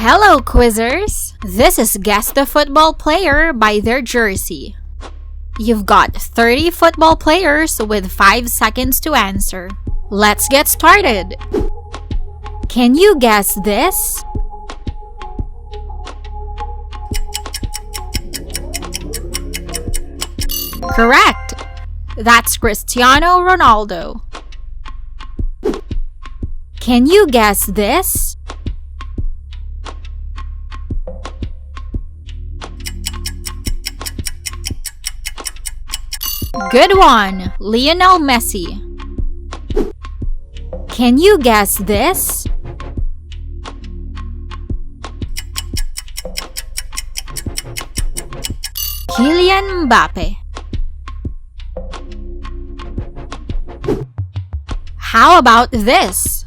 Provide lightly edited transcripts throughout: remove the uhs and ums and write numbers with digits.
Hello, quizzers! This is Guess the Football Player by their jersey. You've got 30 football players with 5 seconds to answer. Let's get started! Can you guess this? Correct! That's Cristiano Ronaldo. Can you guess this? Good one! Lionel Messi. Can you guess this? Kylian Mbappe. How about this?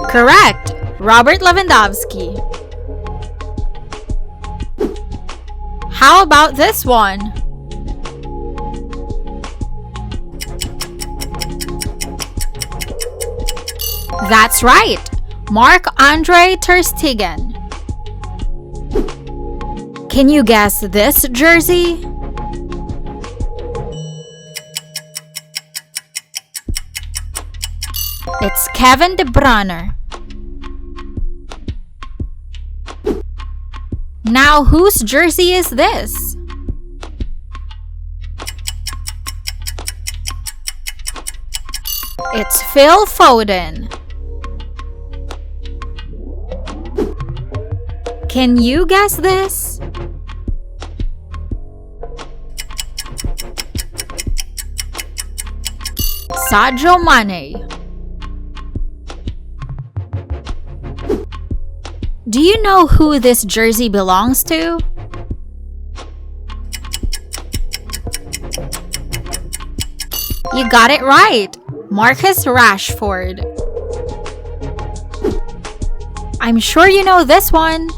Correct! Robert Lewandowski. How about this one? That's right! Marc Andrei ter Stegen. Can you guess this jersey? It's Kevin De Bruyne. Now, whose jersey is this? It's Phil Foden. Can you guess this? Sadio Mane. Do you know who this jersey belongs to? You got it right! Marcus Rashford. I'm sure you know this one.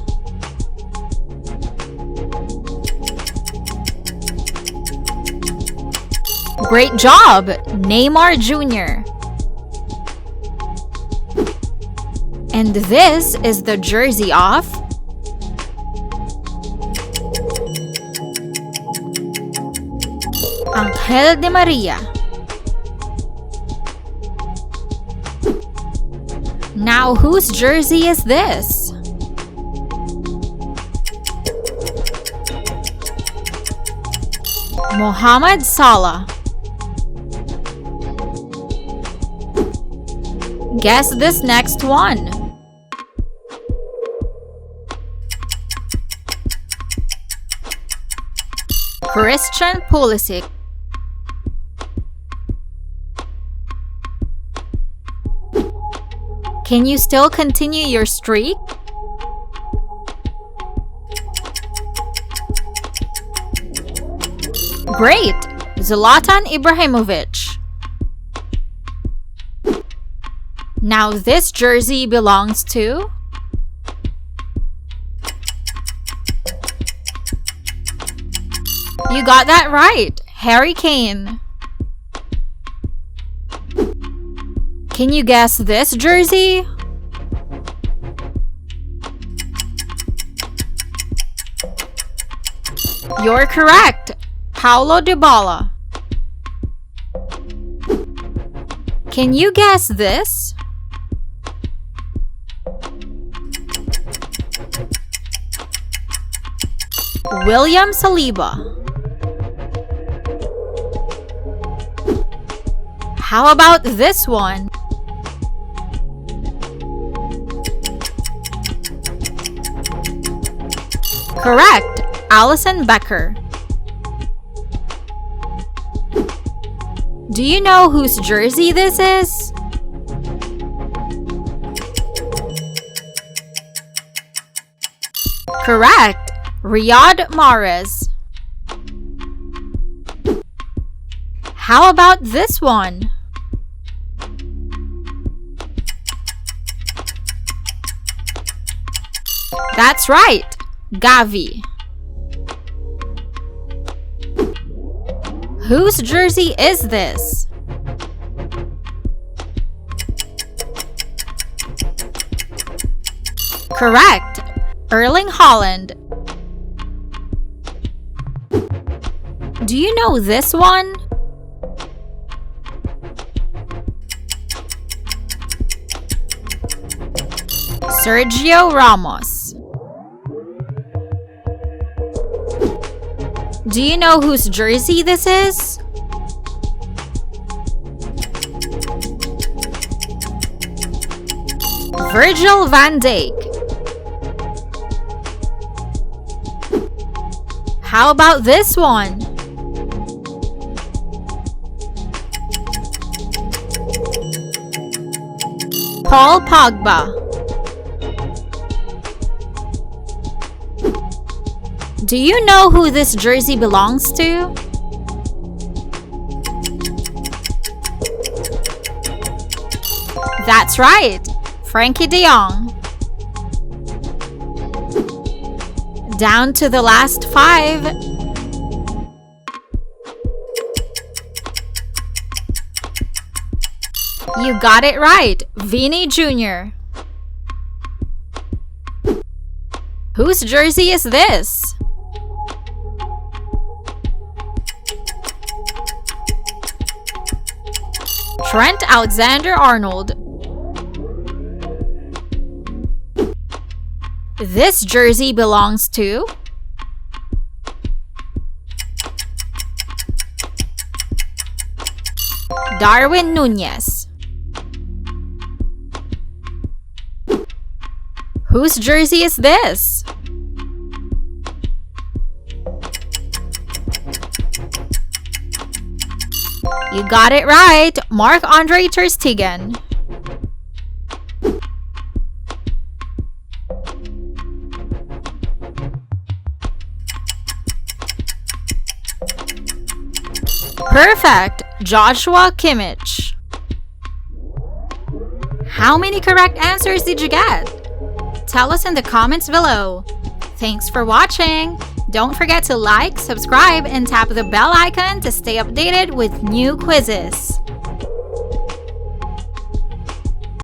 Great job! Neymar Jr. And this is the jersey of Angel Di Maria. Now, whose jersey is this? Mohamed Salah. Guess this next one. Christian Pulisic. Can you still continue your streak? Great! Zlatan Ibrahimovic. Now this jersey belongs to You got that right! Harry Kane. Can you guess this jersey? You're correct! Paulo Dybala. Can you guess this? William Saliba. How about this one? Correct! Alisson Becker. Do you know whose jersey this is? Correct! Riyad Mahrez. How about this one? That's right! Gavi. Whose jersey is this? Correct. Erling Haaland. Do you know this one? Sergio Ramos. Do you know whose jersey this is? Virgil Van Dijk. How about this one? Paul Pogba. Do you know who this jersey belongs to? That's right, Frankie De Jong. Down to the last 5. You got it right, Vini Jr. Whose jersey is this? Trent Alexander-Arnold. This jersey belongs to Darwin Núñez. Whose jersey is this? You got it right, Marc-Andre ter Stegen. Perfect, Joshua Kimmich. How many correct answers did you get? Tell us in the comments below. Thanks for watching. Don't forget to like, subscribe, and tap the bell icon to stay updated with new quizzes.